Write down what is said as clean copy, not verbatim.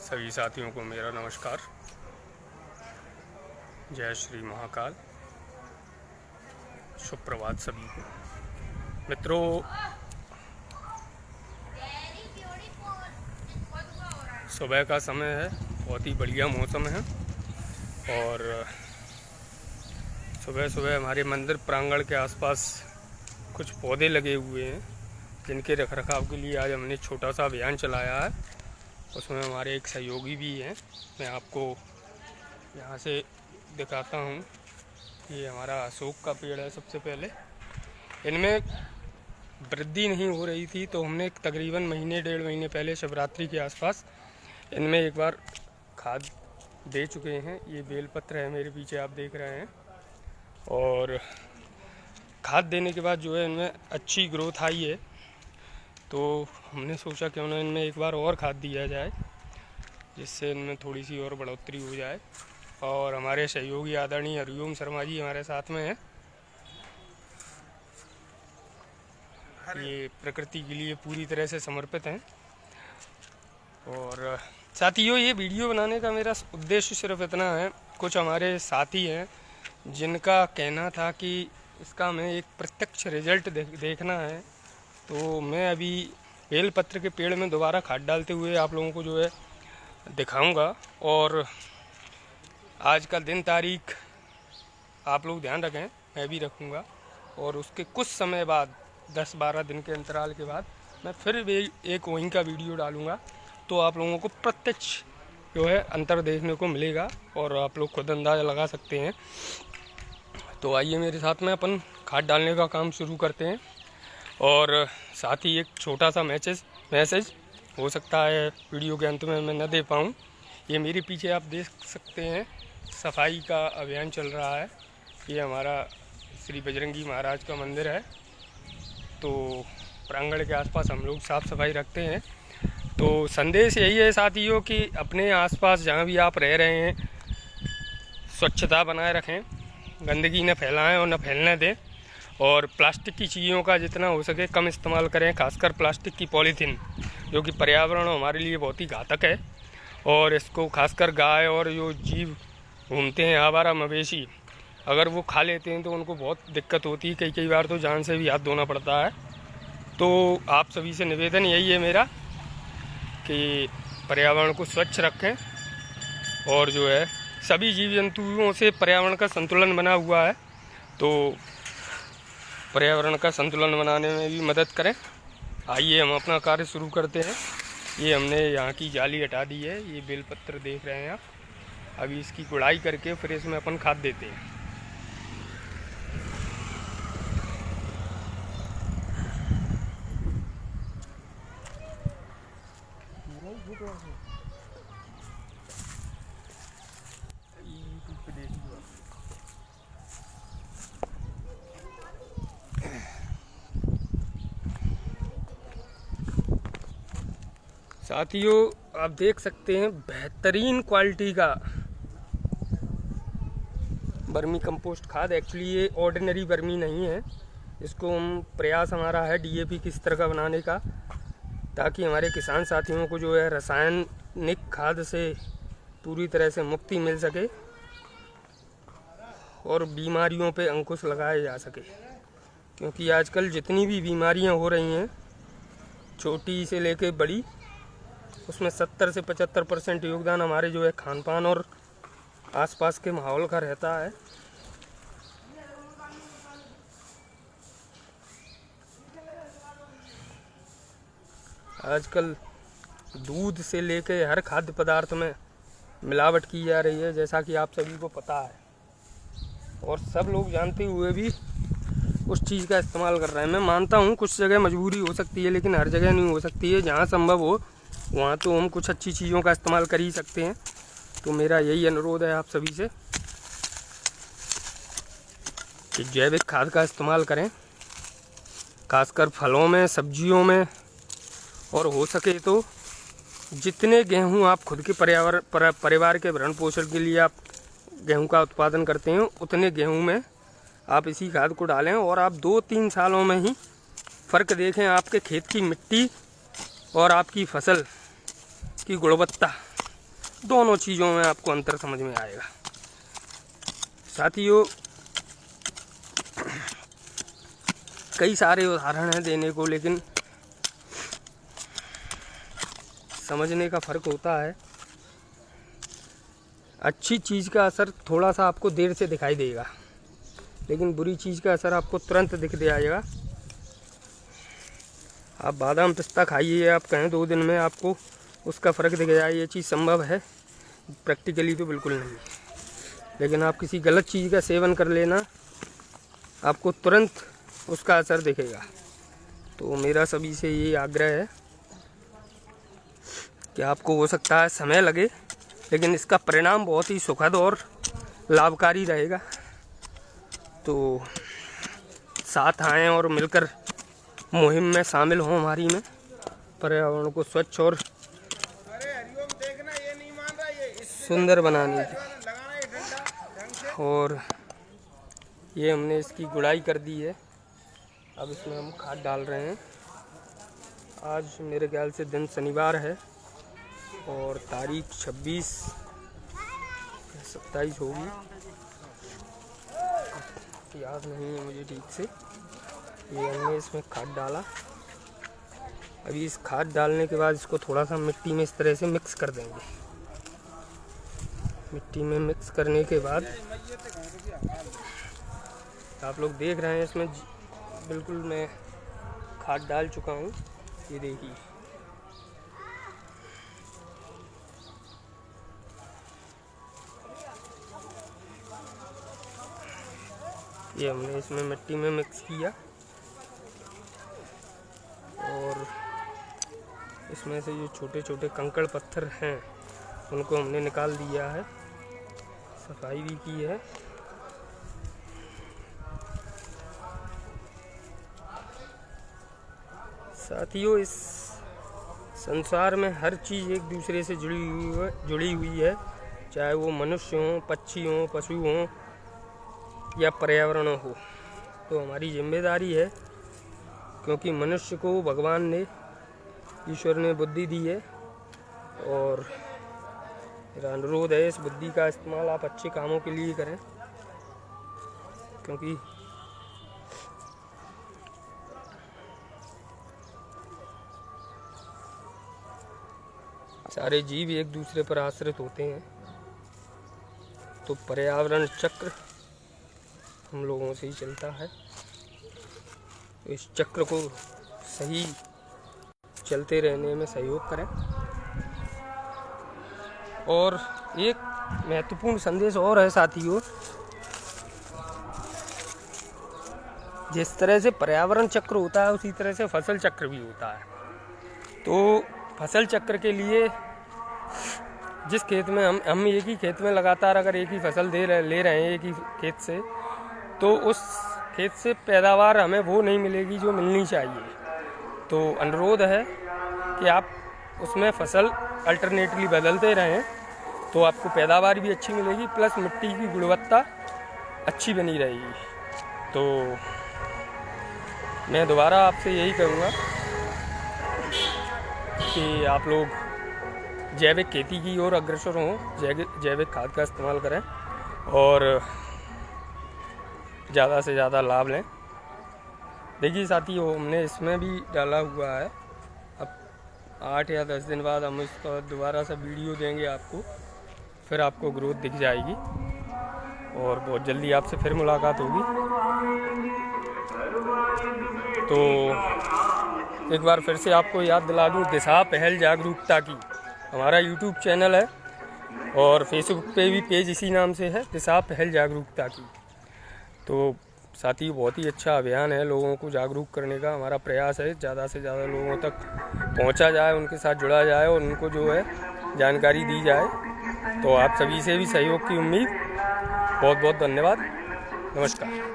सभी साथियों को मेरा नमस्कार। जय श्री महाकाल। सुप्रभात सभी को। मित्रों, सुबह का समय है, बहुत ही बढ़िया मौसम है और सुबह सुबह हमारे मंदिर प्रांगण के आसपास कुछ पौधे लगे हुए हैं जिनके रखरखाव के लिए आज हमने छोटा सा अभियान चलाया है। उसमें हमारे एक सहयोगी भी हैं। मैं आपको यहाँ से दिखाता हूँ। ये हमारा अशोक का पेड़ है। सबसे पहले इनमें वृद्धि नहीं हो रही थी तो हमने तकरीबन डेढ़ महीने पहले शिवरात्रि के आसपास इनमें एक बार खाद दे चुके हैं। ये बेलपत्र है मेरे पीछे आप देख रहे हैं। और खाद देने के बाद जो है इनमें अच्छी ग्रोथ आई है, तो हमने सोचा क्यों ना इनमें एक बार और खाद दिया जाए जिससे इनमें थोड़ी सी और बढ़ोतरी हो जाए। और हमारे सहयोगी आदरणीय हरिओम शर्मा जी हमारे साथ में हैं। ये प्रकृति के लिए पूरी तरह से समर्पित हैं। और साथियों, ये वीडियो बनाने का मेरा उद्देश्य सिर्फ इतना है, कुछ हमारे साथी हैं जिनका कहना था कि इसका हमें एक प्रत्यक्ष रिजल्ट देखना है। तो मैं अभी बेलपत्र के पेड़ में दोबारा खाद डालते हुए आप लोगों को जो है दिखाऊंगा। और आज का दिन तारीख आप लोग ध्यान रखें, मैं भी रखूंगा। और उसके कुछ समय बाद 10-12 दिन के अंतराल के बाद मैं फिर भी एक वहीं का वीडियो डालूंगा, तो आप लोगों को प्रत्यक्ष जो है अंतर देखने को मिलेगा और आप लोग खुद अंदाज़ा लगा सकते हैं। तो आइए मेरे साथ में अपन खाद डालने का काम शुरू करते हैं। और साथ ही एक छोटा सा मैसेज हो सकता है वीडियो के अंत में मैं न दे पाऊँ। ये मेरे पीछे आप देख सकते हैं, सफाई का अभियान चल रहा है। ये हमारा श्री बजरंगी महाराज का मंदिर है, तो प्रांगण के आसपास हम लोग साफ़ सफाई रखते हैं। तो संदेश यही है साथियों कि अपने आसपास जहाँ भी आप रह रहे हैं स्वच्छता बनाए रखें, गंदगी न फैलाएं और न फैलने दें। और प्लास्टिक की चीज़ों का जितना हो सके कम इस्तेमाल करें, खासकर प्लास्टिक की पॉलीथीन, जो कि पर्यावरण हमारे लिए बहुत ही घातक है। और इसको खासकर गाय और जो जीव घूमते हैं आवारा मवेशी, अगर वो खा लेते हैं तो उनको बहुत दिक्कत होती है। कई बार तो जान से भी हाथ धोना पड़ता है। तो आप सभी से निवेदन यही है मेरा कि पर्यावरण को स्वच्छ रखें। और जो है सभी जीव जंतुओं से पर्यावरण का संतुलन बना हुआ है, तो पर्यावरण का संतुलन बनाने में भी मदद करें। आइए हम अपना कार्य शुरू करते हैं। ये हमने यहाँ की जाली हटा दी है। ये बेलपत्र देख रहे हैं आप। अभी इसकी गुड़ाई करके फिर इसमें अपन खाद देते हैं। साथियों, आप देख सकते हैं बेहतरीन क्वालिटी का वर्मी कंपोस्ट खाद। एक्चुअली ये ऑर्डिनरी वर्मी नहीं है। इसको हम प्रयास हमारा है डीएपी किस तरह का बनाने का, ताकि हमारे किसान साथियों को जो है रासायनिक खाद से पूरी तरह से मुक्ति मिल सके और बीमारियों पे अंकुश लगाया जा सके। क्योंकि आजकल जितनी भी बीमारियां हो रही हैं, छोटी से लेके बड़ी, उसमें 70 से 75% योगदान हमारे जो है खान पान और आसपास के माहौल का रहता है। आजकल दूध से लेके हर खाद्य पदार्थ में मिलावट की जा रही है, जैसा कि आप सभी को पता है। और सब लोग जानते हुए भी उस चीज़ का इस्तेमाल कर रहे हैं। मैं मानता हूँ कुछ जगह मजबूरी हो सकती है, लेकिन हर जगह नहीं हो सकती है। जहाँ संभव हो वहाँ तो हम कुछ अच्छी चीज़ों का इस्तेमाल कर ही सकते हैं। तो मेरा यही अनुरोध है आप सभी से कि जैविक खाद का इस्तेमाल करें, खासकर फलों में, सब्जियों में। और हो सके तो जितने गेहूँ आप खुद के परिवार के भरण पोषण के लिए आप गेहूँ का उत्पादन करते हैं, उतने गेहूँ में आप इसी खाद को डालें। और आप 2-3 सालों में ही फ़र्क देखें आपके खेत की मिट्टी और आपकी फसल की गुणवत्ता दोनों चीज़ों में आपको अंतर समझ में आएगा। साथियों, कई सारे उदाहरण हैं देने को, लेकिन समझने का फ़र्क होता है। अच्छी चीज़ का असर थोड़ा सा आपको देर से दिखाई देगा, लेकिन बुरी चीज़ का असर आपको तुरंत दिख जाएगा। आप बादाम पिस्ता खाइए, आप कहें 2 दिन में आपको उसका फ़र्क दिख जाए, ये चीज़ संभव है? प्रैक्टिकली तो बिल्कुल नहीं। लेकिन आप किसी गलत चीज़ का सेवन कर लेना, आपको तुरंत उसका असर दिखेगा। तो मेरा सभी से ये आग्रह है कि आपको हो सकता है समय लगे, लेकिन इसका परिणाम बहुत ही सुखद और लाभकारी रहेगा। तो साथ आएँ और मिलकर मुहिम में शामिल हों हमारी में, पर्यावरण को स्वच्छ और सुंदर बनाने की। और ये हमने इसकी गुड़ाई कर दी है, अब इसमें हम खाद डाल रहे हैं। आज मेरे ख्याल से दिन शनिवार है और तारीख 26-27 होगी, याद नहीं है मुझे ठीक से। ये हमने इसमें खाद डाला। अभी इस खाद डालने के बाद इसको थोड़ा सा मिट्टी में इस तरह से मिक्स कर देंगे। मिट्टी में मिक्स करने के बाद आप लोग देख रहे हैं, इसमें बिल्कुल मैं खाद डाल चुका हूँ। ये देखिए, ये हमने इसमें मिट्टी में मिक्स किया और इसमें से जो छोटे छोटे कंकड़ पत्थर हैं उनको हमने निकाल दिया है, सफाई भी की है। साथियों, इस संसार में हर चीज़ एक दूसरे से जुड़ी हुई है, चाहे वो मनुष्य हों, पक्षी हों, पशु हों या पर्यावरण हो। तो हमारी जिम्मेदारी है, क्योंकि मनुष्य को भगवान ने, ईश्वर ने बुद्धि दी है, और मेरा अनुरोध है इस बुद्धि का इस्तेमाल आप अच्छे कामों के लिए करें, क्योंकि सारे जीव एक दूसरे पर आश्रित होते हैं। तो पर्यावरण चक्र हम लोगों से ही चलता है, तो इस चक्र को सही चलते रहने में सहयोग करें। और एक महत्वपूर्ण संदेश और है साथियों, जिस तरह से पर्यावरण चक्र होता है उसी तरह से फसल चक्र भी होता है। तो फसल चक्र के लिए जिस खेत में हम एक ही खेत में लगातार अगर एक ही फसल ले रहे हैं एक ही खेत से, तो उस खेत से पैदावार हमें वो नहीं मिलेगी जो मिलनी चाहिए। तो अनुरोध है कि आप उसमें फसल अल्टरनेटली बदलते रहें, तो आपको पैदावार भी अच्छी मिलेगी, प्लस मिट्टी की गुणवत्ता अच्छी बनी रहेगी। तो मैं दोबारा आपसे यही कहूँगा कि आप लोग जैविक खेती की ओर अग्रसर हों, जैविक खाद का इस्तेमाल करें और ज़्यादा से ज़्यादा लाभ लें। देखिए साथियों, हमने इसमें भी डाला हुआ है, अब 8 या 10 दिन बाद हम इसका दोबारा सा वीडियो देंगे आपको, फिर आपको ग्रोथ दिख जाएगी और बहुत जल्दी आपसे फिर मुलाकात होगी। तो एक बार फिर से आपको याद दिला दूँ, दिशा पहल जागरूकता की हमारा YouTube चैनल है और फेसबुक पे भी पेज इसी नाम से है, दिशा पहल जागरूकता की। तो साथ ही बहुत ही अच्छा अभियान है, लोगों को जागरूक करने का हमारा प्रयास है, ज़्यादा से ज़्यादा लोगों तक पहुंचा जाए, उनके साथ जुड़ा जाए और उनको जो है जानकारी दी जाए। तो आप सभी से भी सहयोग की उम्मीद। बहुत बहुत धन्यवाद। नमस्कार।